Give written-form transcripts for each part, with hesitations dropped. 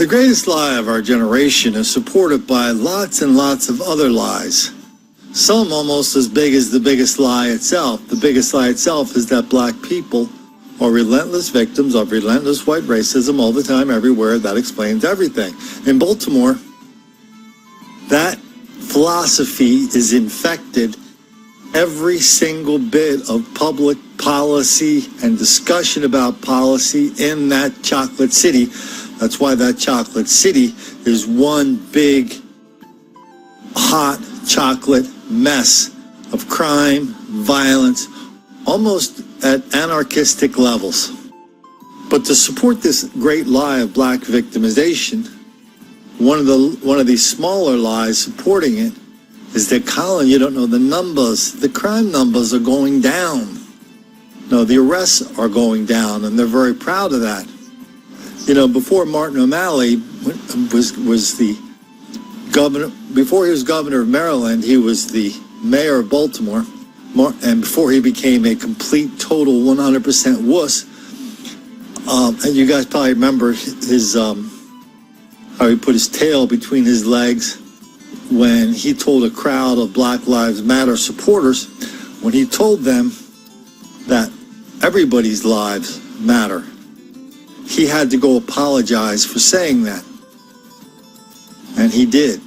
The greatest lie of our generation is supported by lots and lots of other lies. Some almost as big as the biggest lie itself. The biggest lie itself is that black people are relentless victims of relentless white racism all the time, everywhere. That explains everything. In Baltimore, that philosophy is infected every single bit of public policy and discussion about policy in that chocolate city. That's why that chocolate city is one big, hot chocolate mess of crime, violence, almost at anarchistic levels. But to support this great lie of black victimization, one of these smaller lies supporting it is that, Colin, you don't know the numbers. The crime numbers are going down. No, the arrests are going down, and they're very proud of that. You know, before Martin O'Malley was the governor, before he was governor of Maryland, he was the mayor of Baltimore, and before he became a complete, total, 100% wuss. And you guys probably remember his how he put his tail between his legs when he told a crowd of Black Lives Matter supporters, when he told them that everybody's lives matter. He had to go apologize for saying that. And he did.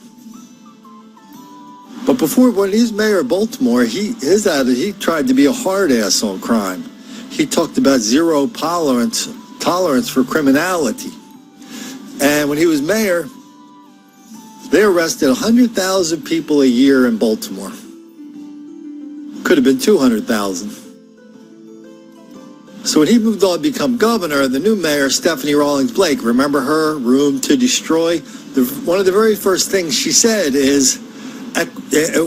But before, when he was mayor of Baltimore, he tried to be a hard ass on crime. He talked about zero tolerance for criminality. And when he was mayor, they arrested 100,000 people a year in Baltimore. Could have been 200,000. So when he moved on to become governor, the new mayor, Stephanie Rawlings Blake, remember her, Room to Destroy? One of the very first things she said is,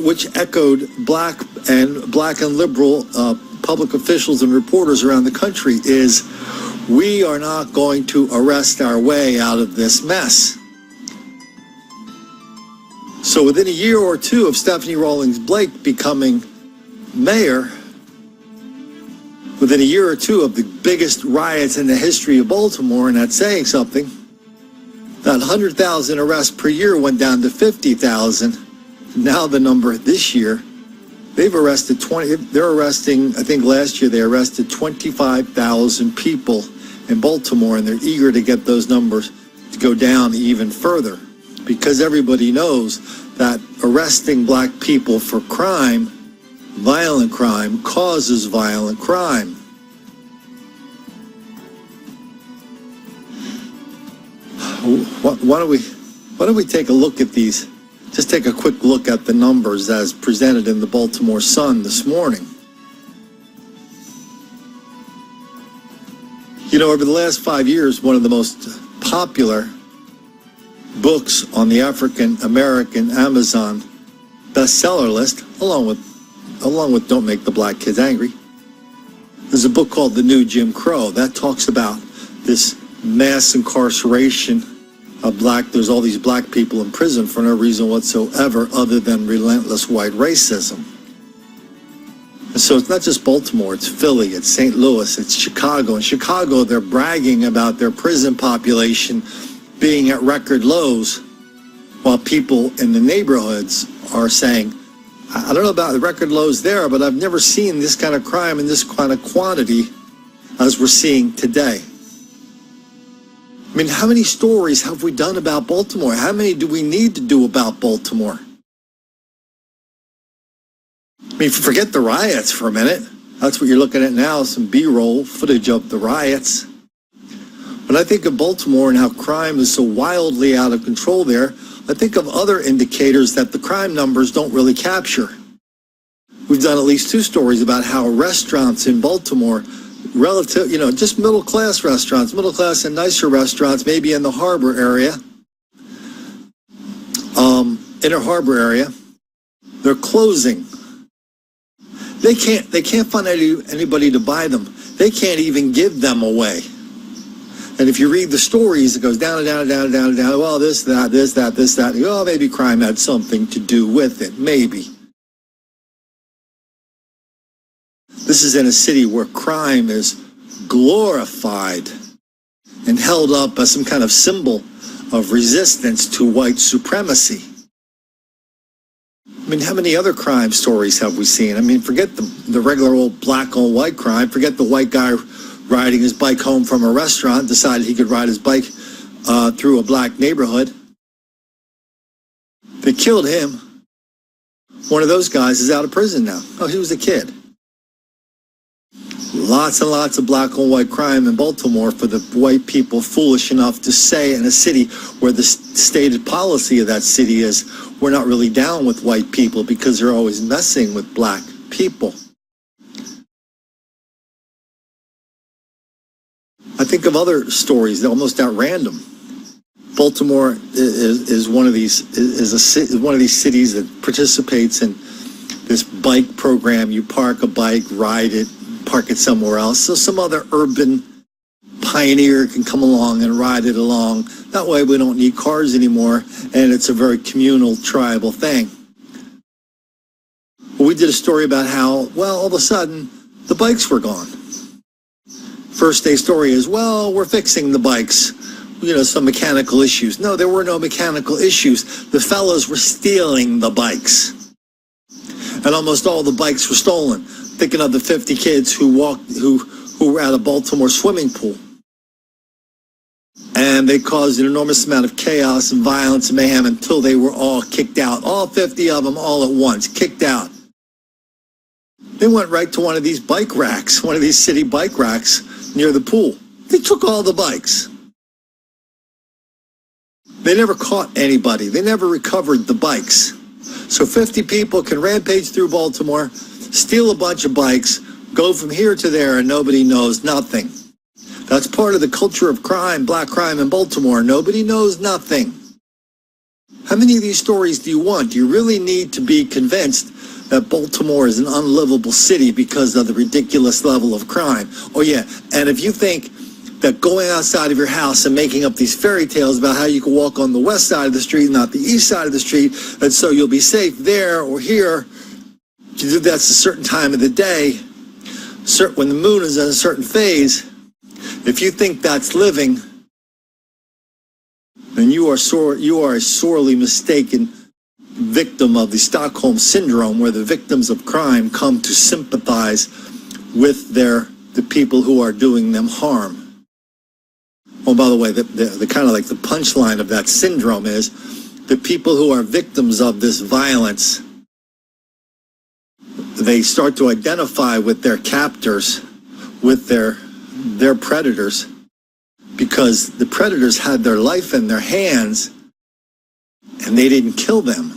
which echoed black and liberal public officials and reporters around the country, is, we are not going to arrest our way out of this mess. So within a year or two of Stephanie Rawlings Blake becoming mayor, within a year or two of the biggest riots in the history of Baltimore, and that's saying something, that 100,000 arrests per year went down to 50,000. Now the number this year, they're arresting, I think last year they arrested 25,000 people in Baltimore, and they're eager to get those numbers to go down even further, because everybody knows that arresting black people for crime, violent crime, causes violent crime. Why don't we take a look at these? Just take a quick look at the numbers as presented in the Baltimore Sun this morning. You know, over the last 5 years, one of the most popular books on the African American Amazon bestseller list, along with Don't Make the Black Kids Angry, there's a book called The New Jim Crow that talks about this mass incarceration of there's all these black people in prison for no reason whatsoever other than relentless white racism. And so it's not just Baltimore, it's Philly, it's St. Louis, it's Chicago. In Chicago, they're bragging about their prison population being at record lows, while people in the neighborhoods are saying, I don't know about the record lows there, but I've never seen this kind of crime in this kind of quantity as we're seeing today. I mean, how many stories have we done about Baltimore? How many do we need to do about Baltimore? I mean, forget the riots for a minute. That's what you're looking at now, some B-roll footage of the riots. When I think of Baltimore and how crime is so wildly out of control there, I think of other indicators that the crime numbers don't really capture. We've done at least 2 stories about how restaurants in Baltimore, just middle-class restaurants, middle-class and nicer restaurants, maybe in the harbor area, inner harbor area, they're closing. They can't find anybody to buy them. They can't even give them away. And if you read the stories, it goes down and down and down and down and down. Well, this, that. Oh, maybe crime had something to do with it. Maybe. This is in a city where crime is glorified and held up as some kind of symbol of resistance to white supremacy. I mean, how many other crime stories have we seen? I mean, forget the regular old black on white crime. Forget the white guy riding his bike home from a restaurant, decided he could ride his bike through a black neighborhood. They killed him. One of those guys is out of prison now. Oh, he was a kid. Lots and lots of black on white crime in Baltimore for the white people foolish enough to say in a city where the stated policy of that city is we're not really down with white people because they're always messing with black people. I think of other stories, they're almost at random. Baltimore is one of these cities that participates in this bike program. You park a bike, ride it, park it somewhere else, so some other urban pioneer can come along and ride it along. That way we don't need cars anymore, and it's a very communal, tribal thing. We did a story about how, well, all of a sudden, the bikes were gone. First day story is, well, we're fixing the bikes. You know, some mechanical issues. No, there were no mechanical issues. The fellas were stealing the bikes. And almost all the bikes were stolen. Thinking of the 50 kids who were at a Baltimore swimming pool. And they caused an enormous amount of chaos and violence and mayhem until they were all kicked out. All 50 of them all at once, kicked out. They went right to one of these bike racks, one of these city bike racks near the pool. They took all the bikes. They never caught anybody. They never recovered the bikes. So 50 people can rampage through Baltimore, steal a bunch of bikes, go from here to there, and nobody knows nothing. That's part of the culture of crime, black crime in Baltimore. Nobody knows nothing. How many of these stories do you want? Do you really need to be convinced that Baltimore is an unlivable city because of the ridiculous level of crime? Oh yeah, and if you think that going outside of your house and making up these fairy tales about how you can walk on the west side of the street, not the east side of the street, and so you'll be safe there or here, that's a certain time of the day, when the moon is in a certain phase, if you think that's living, then you are a sorely mistaken victim of the Stockholm Syndrome, where the victims of crime come to sympathize with the people who are doing them harm. Oh, by the way, the kind of like the punchline of that syndrome is the people who are victims of this violence, they start to identify with their captors, with their predators, because the predators had their life in their hands and they didn't kill them.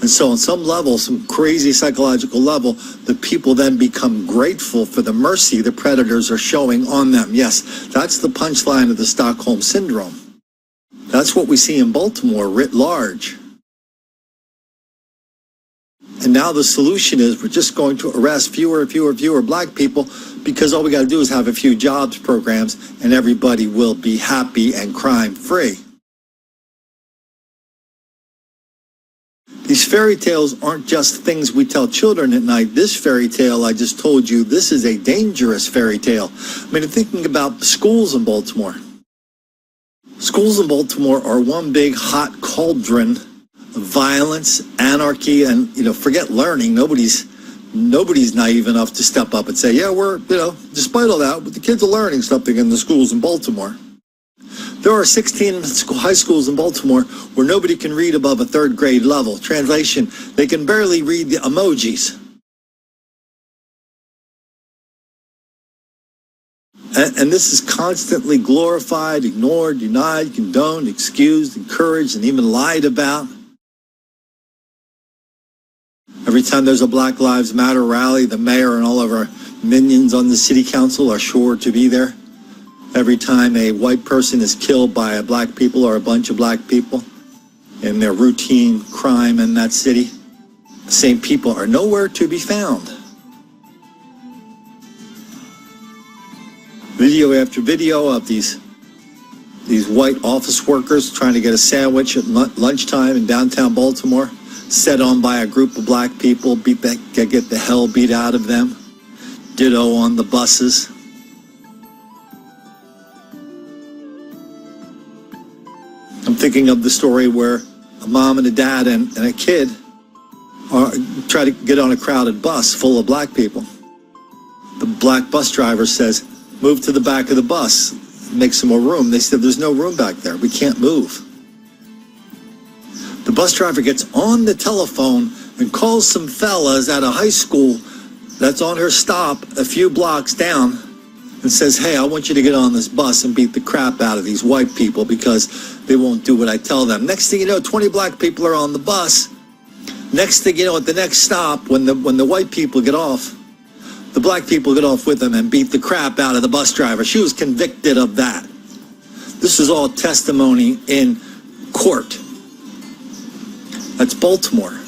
And so on some level, some crazy psychological level, the people then become grateful for the mercy the predators are showing on them. Yes, that's the punchline of the Stockholm Syndrome. That's what we see in Baltimore writ large. And now the solution is we're just going to arrest fewer and fewer black people because all we got to do is have a few jobs programs and everybody will be happy and crime free. These fairy tales aren't just things we tell children at night. This fairy tale I just told you, this is a dangerous fairy tale. I mean, I'm thinking about schools in Baltimore. Schools in Baltimore are one big hot cauldron of violence, anarchy, and, forget learning. Nobody's naive enough to step up and say, yeah, we're, despite all that, the kids are learning something in the schools in Baltimore. There are 16 high schools in Baltimore where nobody can read above a third grade level. Translation, they can barely read the emojis. And this is constantly glorified, ignored, denied, condoned, excused, encouraged, and even lied about. Every time there's a Black Lives Matter rally, the mayor and all of our minions on the city council are sure to be there. Every time a white person is killed by a black people or a bunch of black people in their routine crime in that city, the same people are nowhere to be found. Video after video of these white office workers trying to get a sandwich at lunchtime in downtown Baltimore, set on by a group of black people, get the hell beat out of them. Ditto on the buses. I'm thinking of the story where a mom and a dad and a kid try to get on a crowded bus full of black people. The black bus driver says, move to the back of the bus, make some more room. They said, there's no room back there. We can't move. The bus driver gets on the telephone and calls some fellas at a high school that's on her stop a few blocks down and says, hey, I want you to get on this bus and beat the crap out of these white people because they won't do what I tell them. Next thing you know, 20 black people are on the bus. Next thing you know, at the next stop, when the white people get off, the black people get off with them and beat the crap out of the bus driver. She was convicted of that. This is all testimony in court. That's Baltimore.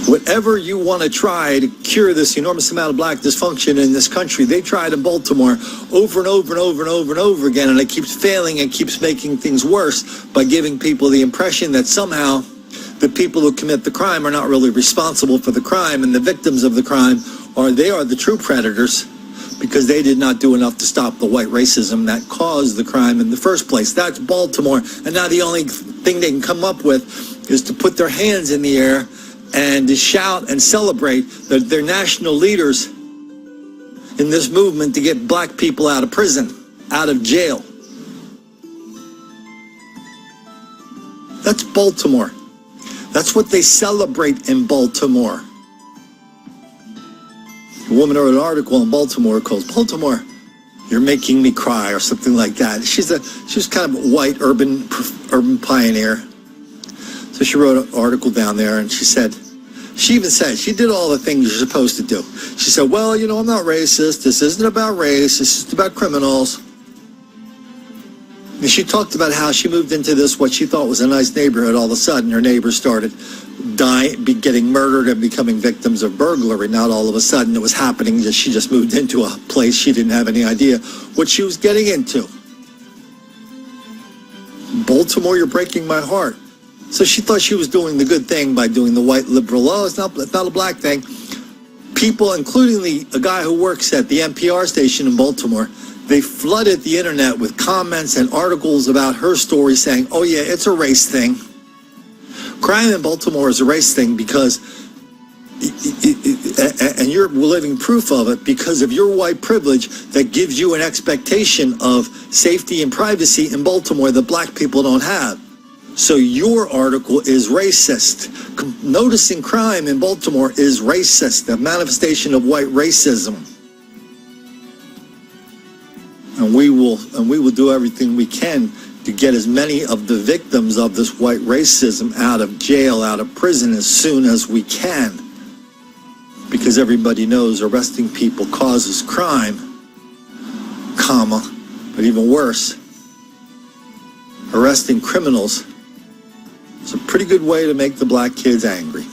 Whatever you want to try to cure this enormous amount of black dysfunction in this country, they tried in Baltimore over and over and over and over and over again, and it keeps failing and keeps making things worse by giving people the impression that somehow the people who commit the crime are not really responsible for the crime, and the victims of the crime are the true predators because they did not do enough to stop the white racism that caused the crime in the first place. That's Baltimore, and now the only thing they can come up with is to put their hands in the air and to shout and celebrate that they're national leaders in this movement to get black people out of prison, out of jail. That's Baltimore. That's what they celebrate in Baltimore. A woman wrote an article in Baltimore called Baltimore, You're Making Me Cry, or something like that. She was kind of a white urban pioneer. So she wrote an article down there, and she even said, she did all the things you're supposed to do. She said, well, I'm not racist. This isn't about race. This is about criminals. And she talked about how she moved into this, what she thought was a nice neighborhood. All of a sudden, her neighbors started getting murdered and becoming victims of burglary. Not all of a sudden it was happening. She just moved into a place she didn't have any idea what she was getting into. Baltimore, you're breaking my heart. So she thought she was doing the good thing by doing the white liberal. Oh, it's not a black thing. People, including a guy who works at the NPR station in Baltimore, they flooded the internet with comments and articles about her story saying, oh yeah, it's a race thing. Crime in Baltimore is a race thing because, and you're living proof of it, because of your white privilege that gives you an expectation of safety and privacy in Baltimore that black people don't have. So your article is racist. Noticing crime in Baltimore is racist, a manifestation of white racism. And we will do everything we can to get as many of the victims of this white racism out of jail, out of prison as soon as we can. Because everybody knows arresting people causes crime, but even worse, arresting criminals is a pretty good way to make the black kids angry.